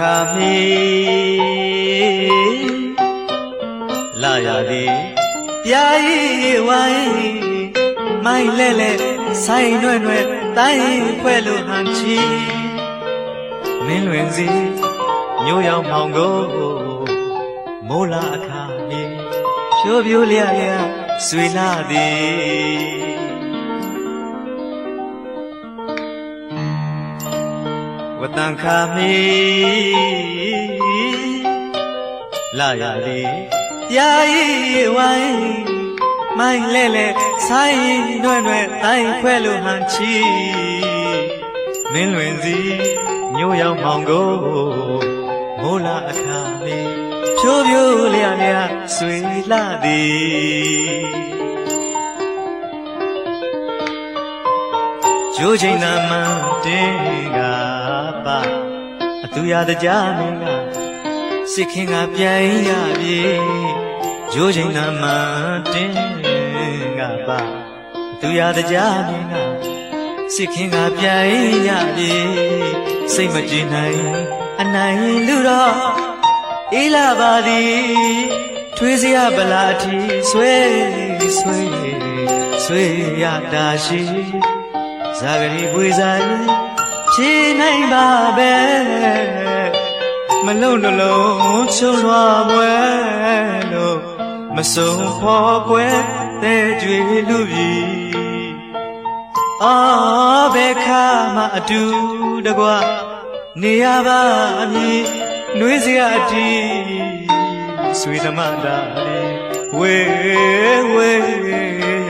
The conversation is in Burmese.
ခါမီလာရသည်ပြာရီဝိုင်းမိုင်းလဲလဲဆိုင်နွဲ့နွဲ့တိုင်းဖွဲလို့ဟန်ချီမင်းလွင်စီမျိုးရောက်မောင်ကိုမိုးလာအခါမီဖြိုးဖြိုးလျလျဆွေလာသည်ဝတန်ခါမီလာရလေပြာရီဝိုင်းမိုင်းလဲလဲဆိုင်နွဲ့နွဲ့တိုင်းခွဲလို့ဟန်ချီမင်းလွင်စီမျိုးရောက်မောင်ကိုမိုးလာအခါမီဖြိုးဖြိုးလျလျဆွေလာသည်ကျိုးချိန်နာမှတင်းကပါအသူရတကြမင်းကစစ်ခင်ကပြန်ရပြီကျိုးချိန်နာမှတင်းကပါအသူရတကြမင်းကစစ်ခင်ကပြန်ရပြီစိတ်မကြည်နိုင်အနိုင်လူတော့အေးလာပါသည်ထွေးစရာဗလာအထီဆွေရတာရှိဇာဂရီပွေဆိုင်ဖြေနိုင်ပါပဲမလုံးနှလုံးချုံလွှာမွဲလို့မစုံဖော်ကွယ်တဲ့ကြွေလူပြီအော်ဘယ်ခါမှအတူတကွနေရပါအမည်နှွေးစရာအတီဆွေဓမ္မတာလေးဝေရ